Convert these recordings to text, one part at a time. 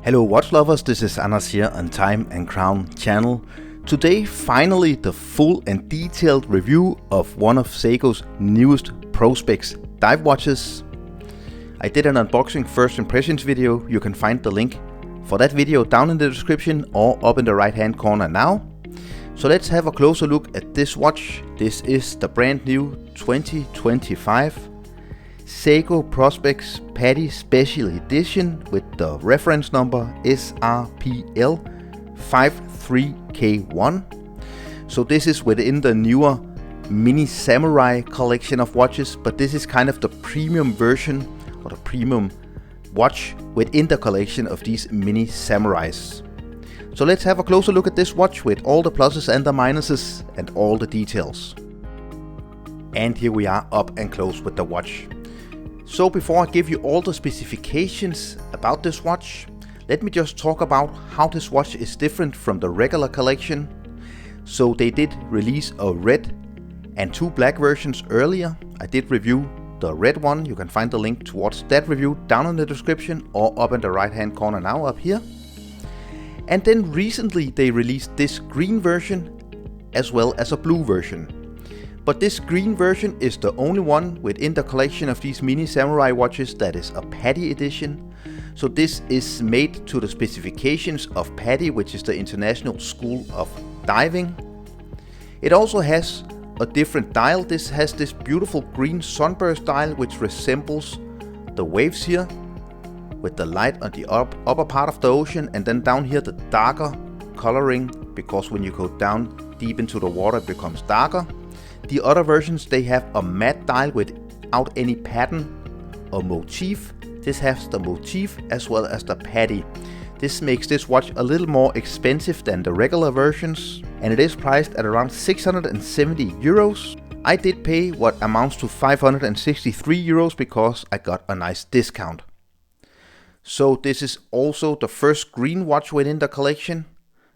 Hello watch lovers, this is Anders here on Time and Crown channel. Today finally the full and detailed review of one of Seiko's newest Prospex dive watches. I did an unboxing first impressions video. You can find the link for that video down in the description or up in the right hand corner now. So let's have a closer look at this watch. This is the brand new 2025 Seiko Prospex Padi Special Edition with the reference number SRPL53K1. So this is within the newer Mini Samurai collection of watches, but this is kind of the premium version or the premium watch within the collection of these Mini Samurais. So let's have a closer look at this watch with all the pluses and the minuses and all the details. And here we are up and close with the watch. So before I give you all the specifications about this watch, let me just talk about how this watch is different from the regular collection. So they did release a red and two black versions earlier. I did review the red one. You can find the link towards that review down in the description or up in the right hand corner now up here. And then recently they released this green version as well as a blue version. But this green version is the only one within the collection of these Mini Samurai watches that is a Padi edition. So this is made to the specifications of Padi, which is the International School of Diving. It also has a different dial. This has this beautiful green sunburst dial which resembles the waves here, with the light on the upper part of the ocean, and then down here the darker coloring, because when you go down deep into the water it becomes darker. The other versions, they have a matte dial without any pattern or motif. This has the motif as well as the Padi. This makes this watch a little more expensive than the regular versions, and it is priced at around 670 euros. I did pay what amounts to 563 euros because I got a nice discount. So this is also the first green watch within the collection,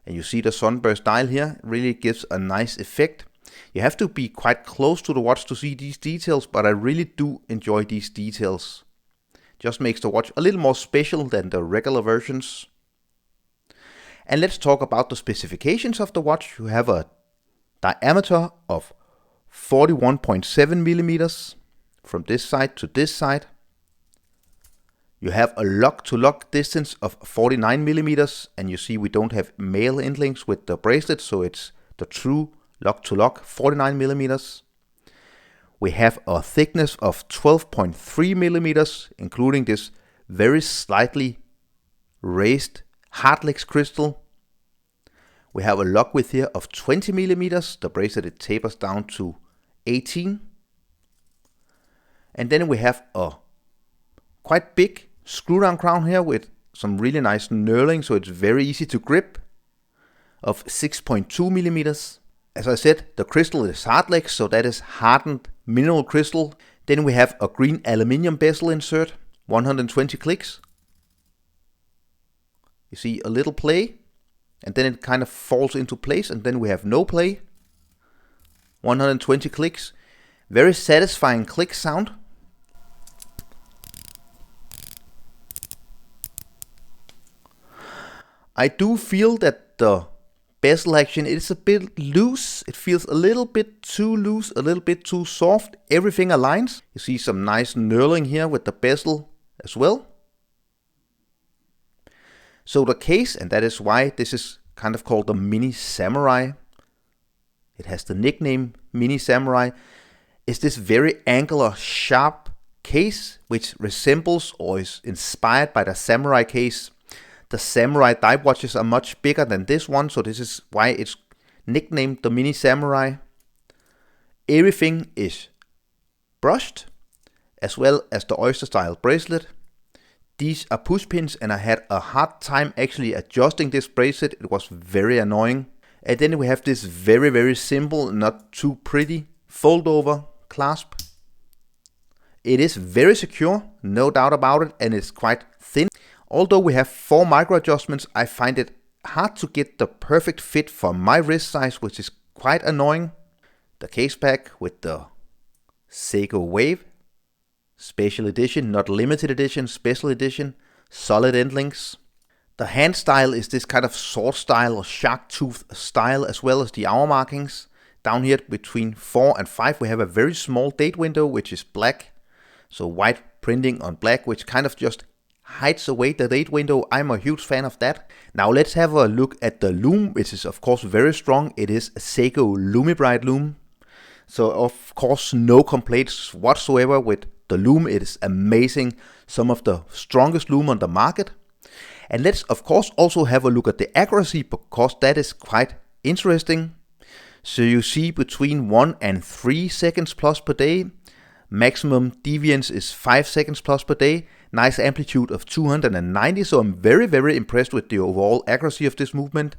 and you see the sunburst dial here. It really gives a nice effect. You have to be quite close to the watch to see these details, but I really do enjoy these details. Just makes the watch a little more special than the regular versions. And let's talk about the specifications of the watch. You have a diameter of 41.7 millimeters from this side to this side. You have a lock-to-lock distance of 49 millimeters, and you see we don't have male end links with the bracelet, so it's the true lock-to-lock 49 millimeters. We have a thickness of 12.3 millimeters, including this very slightly raised hardlex crystal. We have a lock width here of 20 millimeters. The bracelet, it tapers down to 18. And then we have a quite big screw down crown here with some really nice knurling, so it's very easy to grip, of 6.2 millimeters. As I said, the crystal is hardlex, so that is hardened mineral crystal. Then we have a green aluminium bezel insert, 120 clicks. You see a little play, and then it kind of falls into place, and then we have no play. 120 clicks. Very satisfying click sound. I do feel that the bezel action is a bit loose. It feels a little bit too loose, a little bit too soft. Everything aligns. You see some nice knurling here with the bezel as well. So the case, and that is why this is kind of called the Mini Samurai. It has the nickname Mini Samurai. Is this very angular, sharp case which resembles or is inspired by the Samurai case. The Samurai dive watches are much bigger than this one, so this is why it's nicknamed the Mini Samurai. Everything is brushed, as well as the oyster style bracelet. These are push pins, and I had a hard time actually adjusting this bracelet. It was very annoying. And then we have this very simple, not too pretty fold over clasp. It is very secure, no doubt about it, and it's quite thin. Although we have 4 micro adjustments, I find it hard to get the perfect fit for my wrist size, which is quite annoying. The case pack with the Seiko Wave Special Edition, not limited edition, special edition, solid end links. The hand style is this kind of sword style or shark tooth style, as well as the hour markings. Down here between 4 and 5 we have a very small date window which is black. So white printing on black, which kind of just hides away the date window. I'm a huge fan of that. Now let's have a look at the lume, which is of course very strong. It is a Seiko Lume Bright lume. So of course no complaints whatsoever with the lume. It is amazing. Some of the strongest lume on the market. And let's of course also have a look at the accuracy, because that is quite interesting. So you see between 1 and 3 seconds plus per day. Maximum deviance is 5 seconds plus per day. Nice amplitude of 290. So I'm very impressed with the overall accuracy of this movement.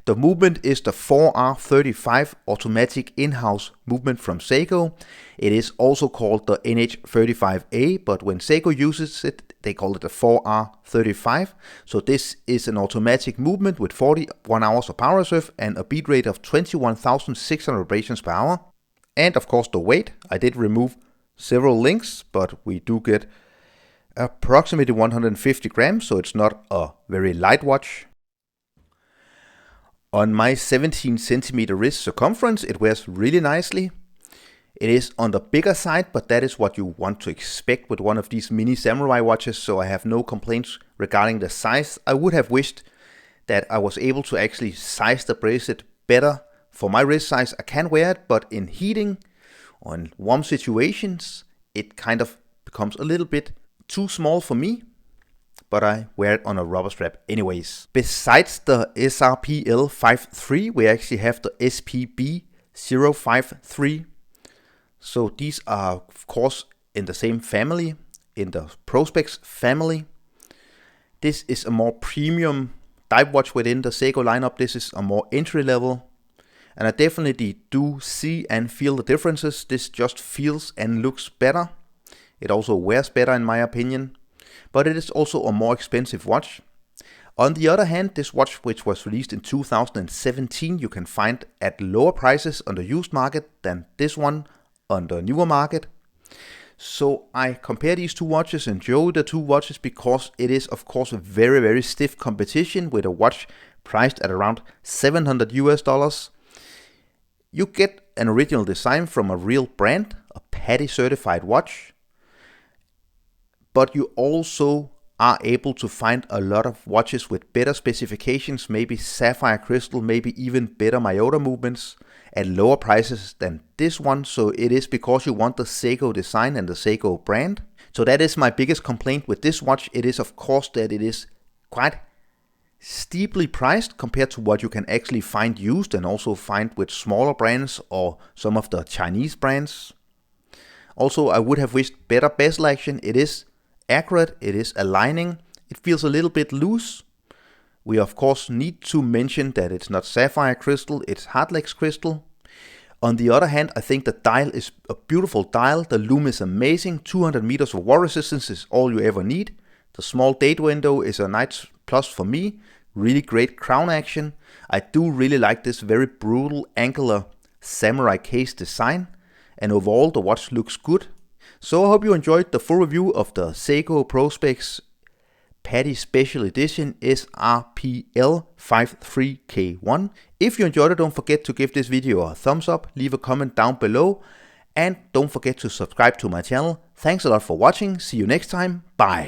The movement is the 4R35 automatic in-house movement from Seiko. It is also called the NH35A, but when Seiko uses it, they call it the 4R35. So this is an automatic movement with 41 hours of power reserve and a beat rate of 21,600 vibrations per hour. And of course the weight. I did remove several links, but we do get approximately 150 grams, so it's not a very light watch. On my 17 centimeter wrist circumference, it wears really nicely. It is on the bigger side, but that is what you want to expect with one of these mini samurai watches, so I have no complaints regarding the size. I would have wished that I was able to actually size the bracelet better for my wrist size. I can wear it, but in heating or in warm situations, it kind of becomes a little bit too small for me. But I wear it on a rubber strap anyways. Besides the SRPL53, we actually have the SPB053. So these are of course in the same family, in the Prospex family. This is a more premium dive watch within the Seiko lineup. This is a more entry level. And I definitely do see and feel the differences. This just feels and looks better. It also wears better in my opinion. But it is also a more expensive watch. On the other hand, this watch, which was released in 2017, you can find at lower prices on the used market than this one on the newer market. So I compare these two watches and show the two watches because it is of course a very stiff competition with a watch priced at around $700 US. You get an original design from a real brand, a Padi certified watch. But you also are able to find a lot of watches with better specifications, maybe sapphire crystal, maybe even better myota movements at lower prices than this one. So it is because you want the Seiko design and the Seiko brand. So that is my biggest complaint with this watch. It is of course that it is quite steeply priced compared to what you can actually find used and also find with smaller brands or some of the Chinese brands. Also, I would have wished better bezel action. It is accurate, it is aligning, it feels a little bit loose. We of course need to mention that it's not sapphire crystal, it's hardlex crystal. On the other hand, I think the dial is a beautiful dial. The lume is amazing. 200 meters of water resistance is all you ever need. The small date window is a nice plus for me. Really great crown action. I do really like this very brutal angular samurai case design. And overall the watch looks good. So I hope you enjoyed the full review of the Seiko Prospex Padi Special Edition SRPL53K1. If you enjoyed it, don't forget to give this video a thumbs up, leave a comment down below, and don't forget to subscribe to my channel. Thanks a lot for watching. See you next time. Bye.